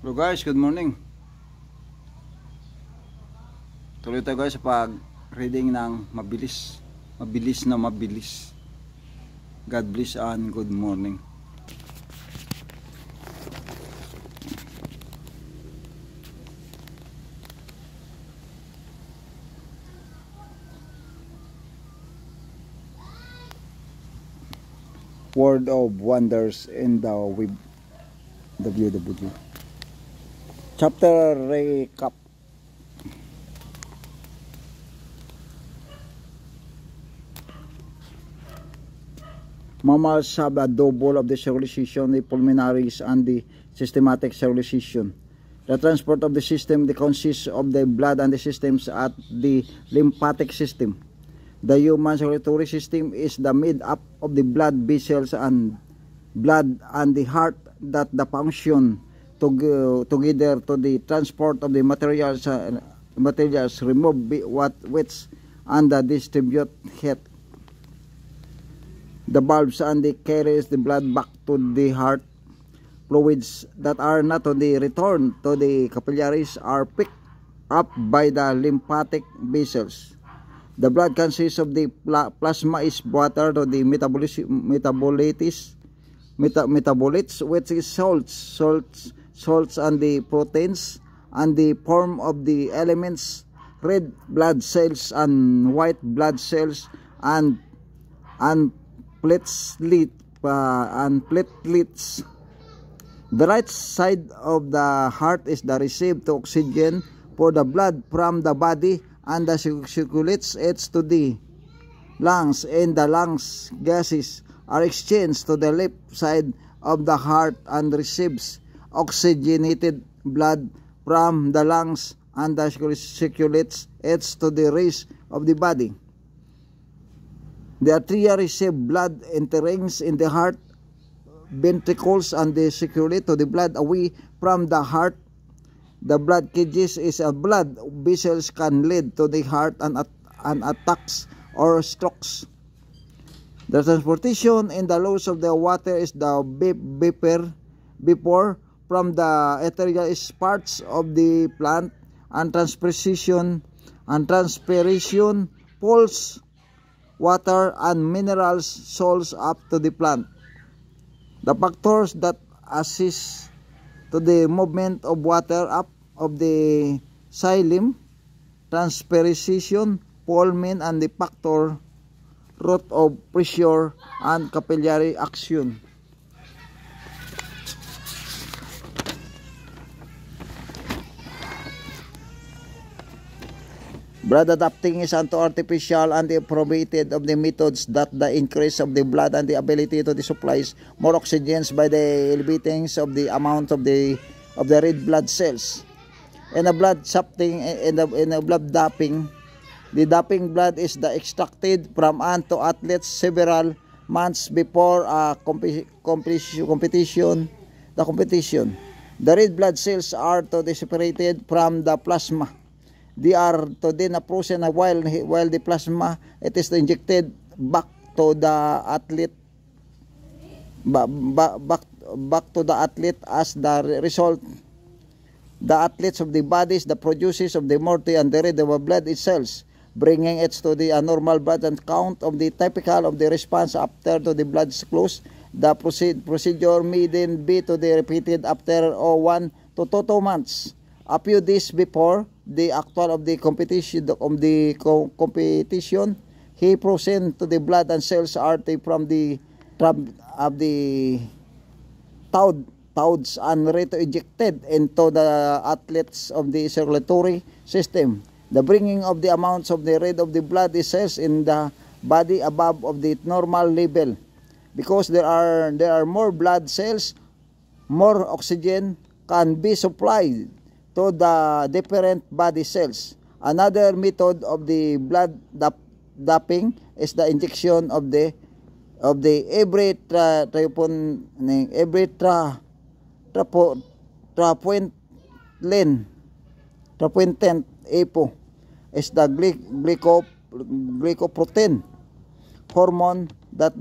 Hello guys, good morning. Tuloy tayo guys sa pag-reading ng mabilis. Mabilis. God bless and good morning. Word of Wonders in the WW. Chapter recap. Mammals have a double of the circulation, the pulmonaries and the systematic circulation. The transport of the system consists of the blood and the systems at the lymphatic system. The human circulatory system is the made up of the blood vessels and blood and the heart that the function together to the transport of the materials remove what which and distribute heat. The valves and the carries the blood back to the heart. Fluids that are not to the return to the capillaries are picked up by the lymphatic vessels. The blood consists of the plasma is water to the metabolites, which is salts and the proteins and the form of the elements, red blood cells and white blood cells and platelets. The right side of the heart is the receive to oxygen for the blood from the body and the circulates it to the lungs, and the lungs gases are exchanged to the left side of the heart and receives oxygenated blood from the lungs and the circulates it to the rest of the body. The atria receive blood enterings in the heart ventricles and they circulate to the blood away from the heart. The blood cages is a blood vessels can lead to the heart and attacks or strokes. The transportation in the loss of the water is the vapor from the ethereal parts of the plant and transpiration pulls water and minerals salts up to the plant. The factors that assist to the movement of water up of the xylem, transpiration, pulmin and the factor root of pressure and capillary action. Blood adapting is anti-artificial and probated of the methods that the increase of the blood and the ability to the supplies more oxygen by the elevating of the amount of the red blood cells. In the blood shafting, in the blood doping, the doping blood is the extracted from to athletes several months before a competition. The red blood cells are to be separated from the plasma. They are to then frozen while the plasma it is injected back to the athlete back to the athlete as the result. The athletes of the bodies the produces of the morty and the red of blood cells, bringing it to the normal blood and count of the typical of the response after to the blood close. The procedure may then be to the repeated after 1 to 2 months. A few days before the actual of the competition, he present to the blood and cells are from the touds and ejected into the athletes of the circulatory system. The bringing of the amounts of the red of the blood cells in the body above of the normal level, because there are more blood cells, more oxygen can be supplied to the different body cells. Another method of the blood doping is the injection of the trapointent EPO is the glycoprotein hormone that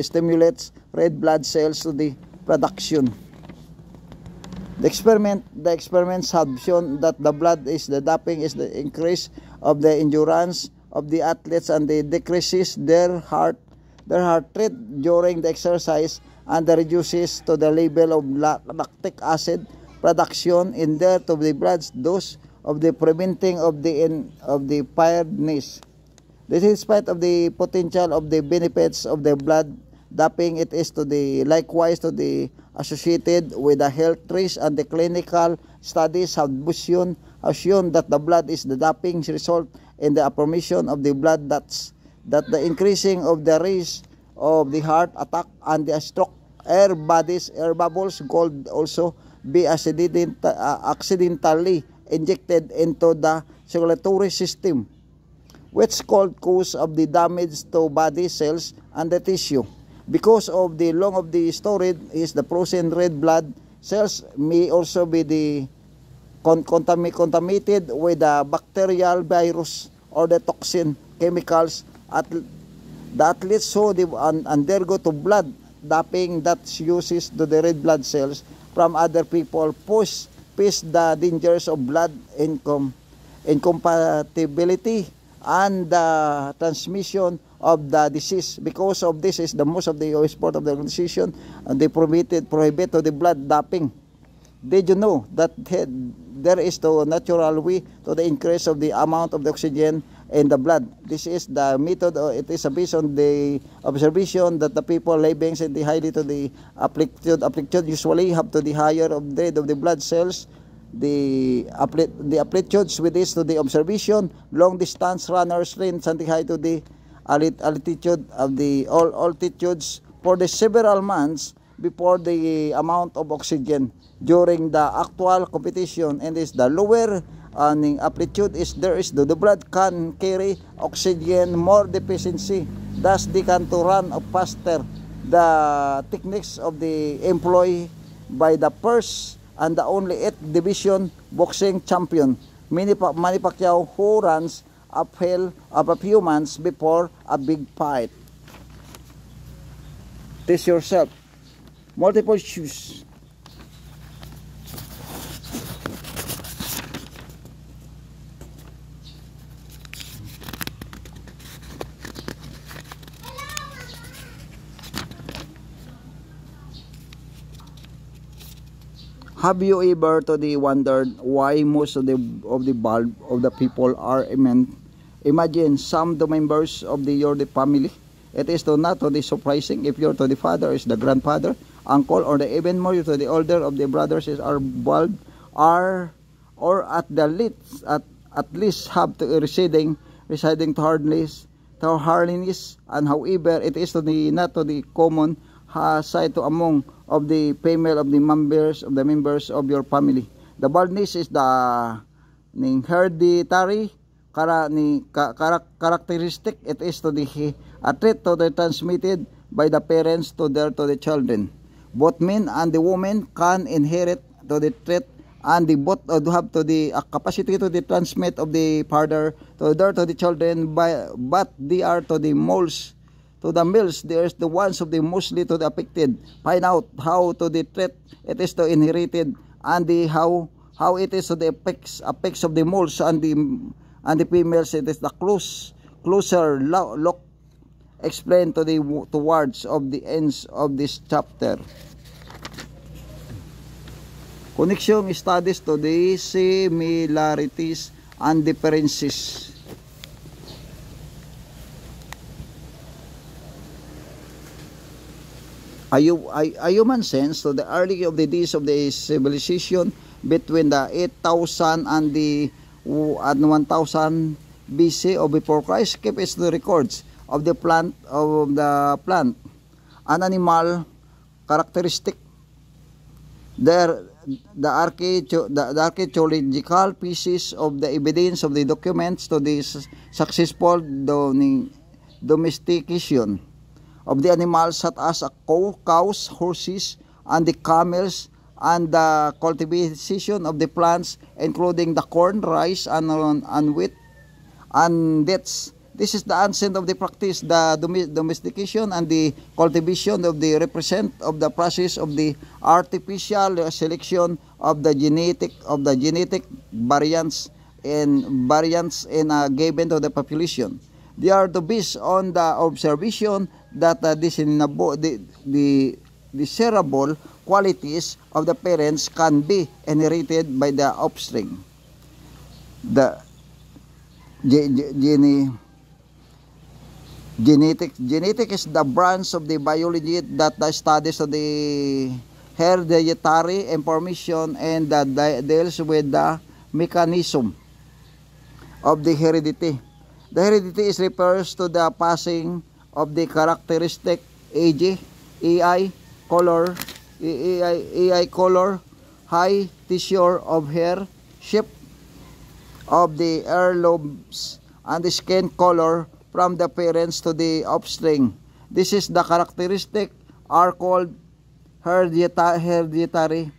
stimulates red blood cells to the production. The experiments have shown that the blood is the doping is the increase of the endurance of the athletes and the decreases their heart rate during the exercise, and the reduces to the level of lactic acid production in there to the blood, those of the preventing of the tiredness. This is spite of the potential of the benefits of the blood doping, it is to the likewise to the associated with the health risk, and the clinical studies have shown that the blood is the doping result in the formation of the blood that the increasing of the risk of the heart attack and the stroke. Air bubbles could also be accidentally injected into the circulatory system, which could cause of the damage to body cells and the tissue. Because of the long of the storage is the frozen red blood cells may also be the contaminated with the bacterial virus or the toxin chemicals. The athletes who undergo to blood doping that uses to the red blood cells from other people face the dangers of blood incompatibility and the transmission of the disease. Because of this is the most of the sport of the organization, and they prohibit to the blood doping. Did you know that there is the natural way to the increase of the amount of the oxygen in the blood? This is the method, it is based on the observation that the people living in the highly to the amplitude usually have to the higher of the blood cells. The amplitudes with this to the observation, long distance runners range and the high to the altitude of the altitudes for the several months before the amount of oxygen during the actual competition, and is the lower amplitude is the blood can carry oxygen more deficiency, thus they can to run faster. The techniques of the employed by the first and the only 8th division boxing champion Manny Pacquiao, who runs uphill of a few months before a big fight. Test yourself. Multiple choice. Have you ever wondered why most of the bulk of the people are men? Imagine some the members of your family. It is not surprising if your the father is the grandfather, uncle, or the even more to the older of the brothers are bald, or at least have to residing to hardness, and however it is not the common sight among of the female of the members of your family. The baldness is the hereditary characteristic. It is a trait to the transmitted by the parents to the children. Both men and the women can inherit to the trait, and the both have to the capacity to the transmit of the father to the children, but they are to the moles. To the males, there's the ones of the mostly to the affected. Find out how to the trait it is to inherited, and the how it is to the effects of the males and the females. It is the closer look explained to the towards of the ends of this chapter. Connection studies to the similarities and differences. A human sense to the early of the days of the civilization between the 8,000 and the 1,000 BC or before Christ kept its records of the plant an animal characteristic. The archaeological pieces of the evidence of the documents to the successful domestication of the animals such as cows, horses, and the camels, and the cultivation of the plants including the corn, rice, and wheat and dates. This is the ancient of the practice, the domestication and the cultivation of the represent of the process of the artificial selection of the genetic variants in a given to the population. They are to based on the observation that the desirable qualities of the parents can be inherited by the offspring. The genetic is the branch of the biology that studies of the hereditary information and that deals with the mechanism of the heredity. The heredity is refers to the passing of the characteristic age, AI color, height, texture of hair, shape of the earlobes, and the skin color from the parents to the offspring. This is the characteristic are called hereditary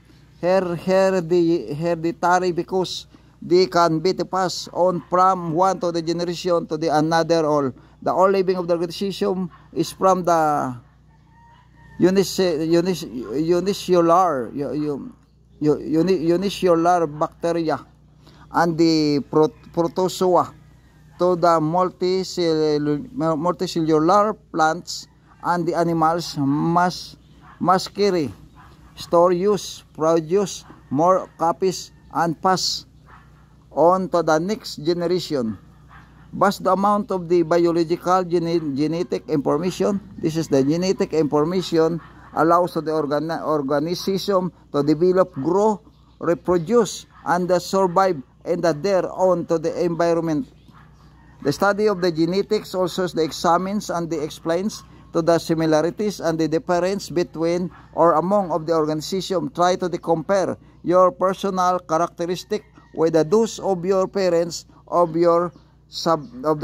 because they can be passed on from one to the generation to the another. All the all living of the organism is from the unicellular bacteria and the protozoa to the multicellular plants and the animals must carry, store, use, produce more copies and pass on to the next generation. But the amount of the biological genetic information, this is the genetic information, allows the organism to develop, grow, reproduce, and survive and their own to the environment. The study of the genetics also examines and explains to the similarities and the difference between or among of the organization. Try to compare your personal characteristic with those of your parents of the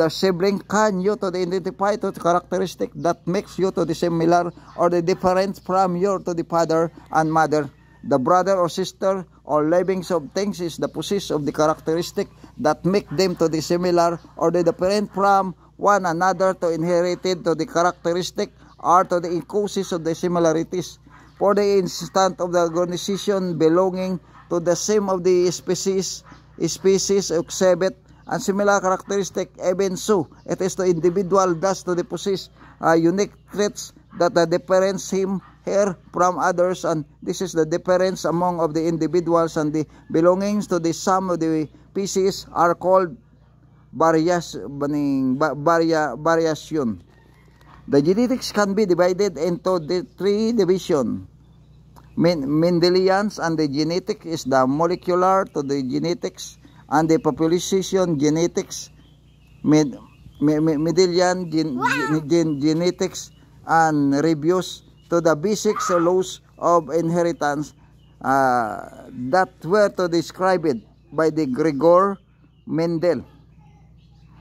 sibling. Can you to identify to the characteristic that makes you to the similar or the different from your to the father and mother? The brother or sister or livings of things is the possess of the characteristic that make them to the similar or the different from one another to inherited to the characteristic or to the causes of the similarities. For the instant of the organization belonging to the same of the species exhibit and similar characteristic, even so it is the individual thus to the possess unique traits that difference him here from others, and this is the difference among of the individuals and the belongings to the sum of the species are called variation. The genetics can be divided into the three divisions. Mendelian and the genetic is the molecular to the genetics and the population genetics. Mendelian genetics and reviews to the basic laws of inheritance that were to described by the Gregor Mendel.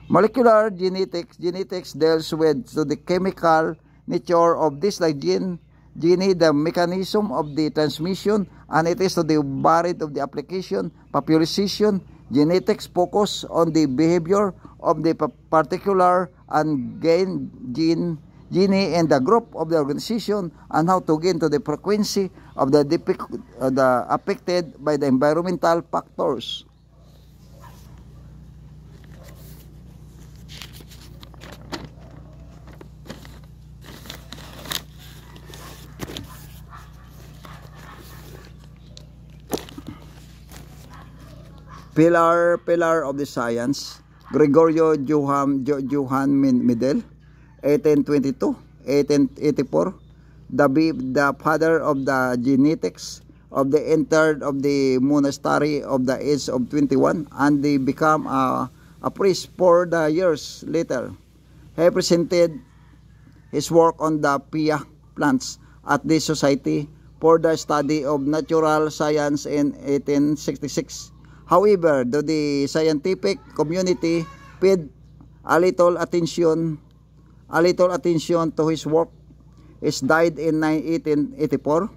Molecular genetics deals with the chemical nature of this like gene, the mechanism of the transmission, and it is to the variety of the application. Population genetics focus on the behavior of the particular and gene in the group of the organization and how to gain to the frequency of the affected by the environmental factors. Pillar of the science, Gregorio Johann Mendel, 1822-1884, the father of the genetics of the entered of the monastery of the age of 21, and they become a priest for the years later. He presented his work on the pea plants at the Society for the Study of Natural Science in 1866. However, though the scientific community paid a little attention to his work, he died in 1884.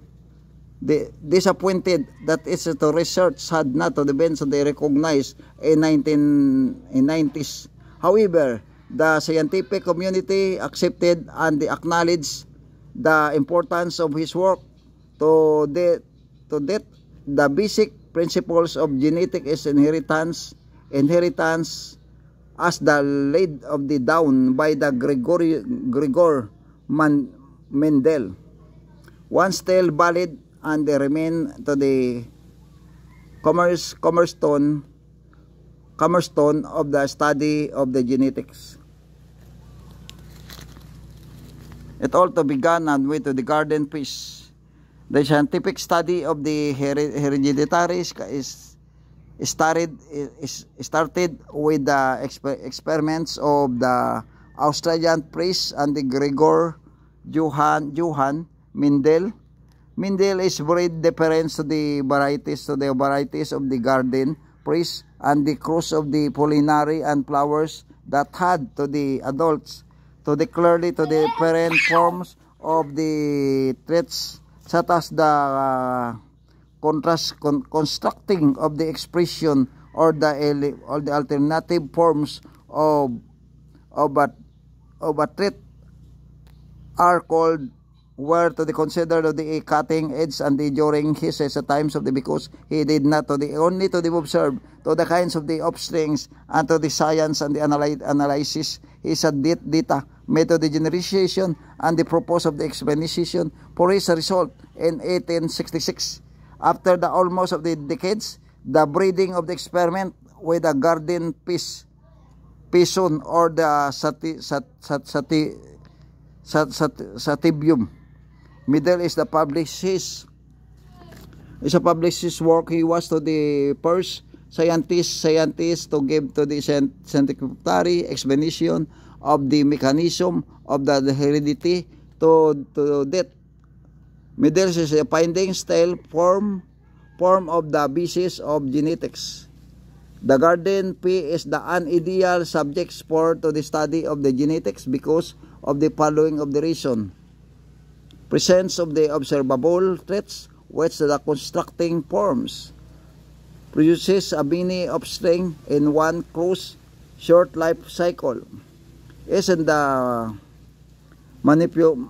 Disappointed that its research had not been so they recognized in 1990s. However, The scientific community accepted and acknowledged the importance of his work to that the basic principles of genetic is inheritance as the laid of the down by the Gregor Mendel, once still valid, and they remain to the cornerstone of the study of the genetics. It also began and went to the garden piece. The scientific study of the hereditary is started with the experiments of the Australian priest and the Gregor Johann Mendel. Mendel is breed difference to the varieties of the garden priest and the cross of the pollinary and flowers that had to the adults to the clearly to the different forms of the traits, such as the constructing of the expression or the alternative forms of a trait are called were to the considered of the cutting edge and the during his times of the, because he did not to the only to the observe to the kinds of the offsprings and to the science and the analysis is a data method the generalization and the purpose of the explanation for his result in 1866. After the almost of the decades, the breeding of the experiment with a garden pison or the Satibium Mendel is the publishes work. He was to the first scientist to give to the scientific explanation of the mechanism of the heredity to death. Mendel is a finding style form of the basis of genetics. The garden pea is the unideal subject for to the study of the genetics because of the following of the reason: presence of the observable traits which the constructing forms produces a many offspring in one close short life cycle, is in the manipulating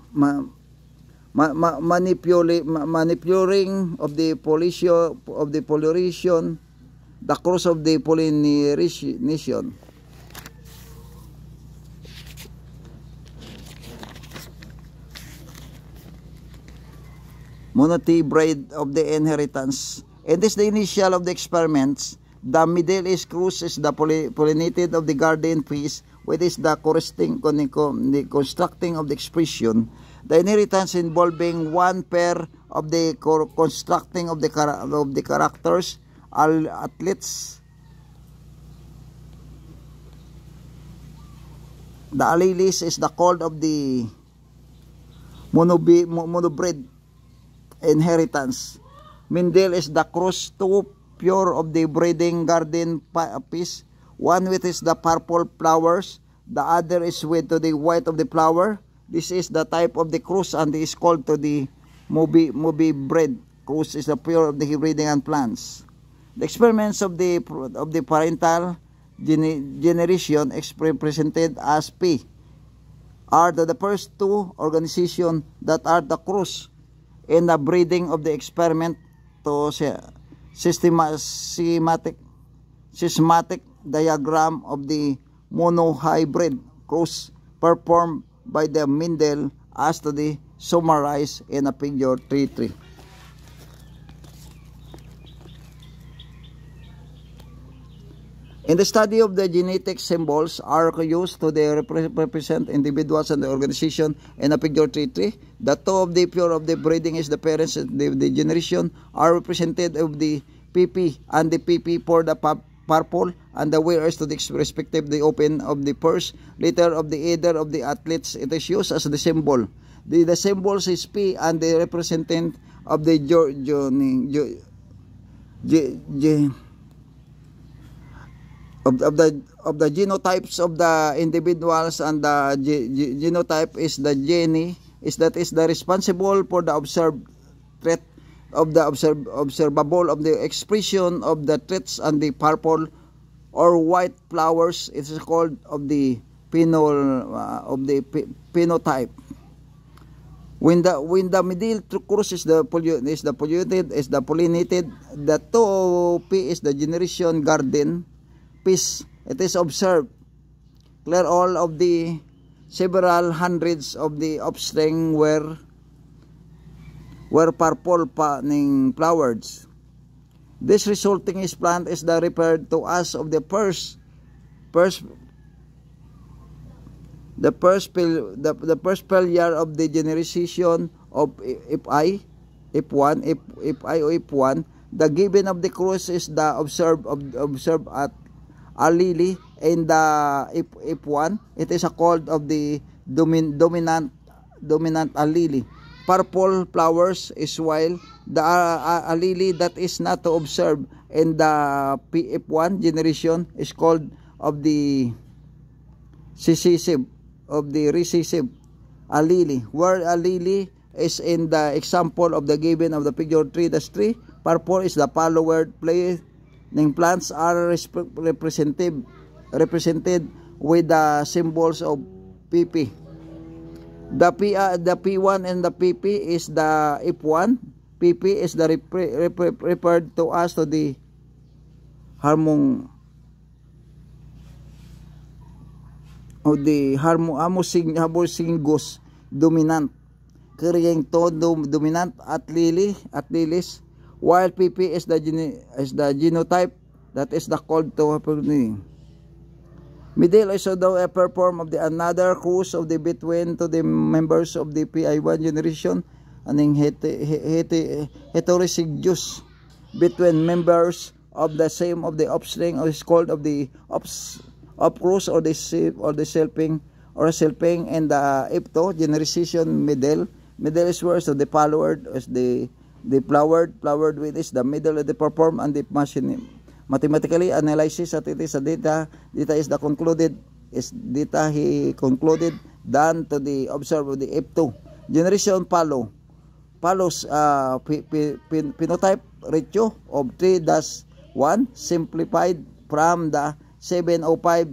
of the pollination, the cross of the pollination. Monotony breed of the inheritance. In this the initial of the experiments, the middle is cruise is the pollinated of the garden piece, which is the corresponding the constructing of the expression. The inheritance involving one pair of the constructing of the characters, all athletes. The alleles is the called of the monobreed inheritance. Mendel is the cross two pure of the breeding garden piece. One with is the purple flowers, the other is with to the white of the flower. This is the type of the cross and is called to the movie breed. Cross is the pure of the breeding and plants. The experiments of the parental generation presented as P are the first two organizations that are the cross in the breeding of the experiment to systematic diagram of the monohybrid cross performed by the Mendel as to the summarized in a figure 3.3. In the study of the genetic symbols are used to represent individuals and the organization in a figure 3.3. The two of the pure of the breeding is the parents and the generation are represented of the PP and the PP for the purple and the wearers to the respective the open of the first letter of the either of the athletes. It is used as the symbol. The symbols is P and the representant of the of the genotypes of the individuals, and the genotype is the gene is that is the responsible for the observed trait of the observable of the expression of the traits, and the purple or white flowers is called of the phenotype. When the middle course is the pollinated, the 2P is the generation garden piece. It is observed clear all of the several hundreds of the offspring were purple ning flowers. This resulting plant is the referred to as of the first failure of the generation of F1. The given of the cross is the observed at allele in the F1. It is called of the dominant allele. Purple flowers is while the allele that is not to observe in the F1 generation is called of the recessive allele, where allele is in the example of the given of the figure 3-3. Purple is the flowered plants are represented with the symbols of PP. The P1 and the PP is the F1. PP is the referred to as to the homozygous dominant, carrying to dominant at least, while PP is the genotype that is the called to middle is a perform of the another cruise of the between to the members of the PI1 generation and heterozygous between members of the same of the offspring is called of the upcross or the selfing and the F2 generation middle is where so the flowered is the flowered with is the middle of the perform and the machine mathematically analysis at it is a data is the concluded done to the observe of the F2 generation follows phenotype ratio of 3-1 simplified from the 705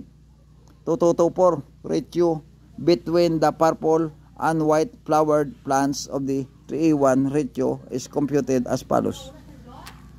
to 224 ratio between the purple and white flowered plants of the 3:1 ratio is computed as follows.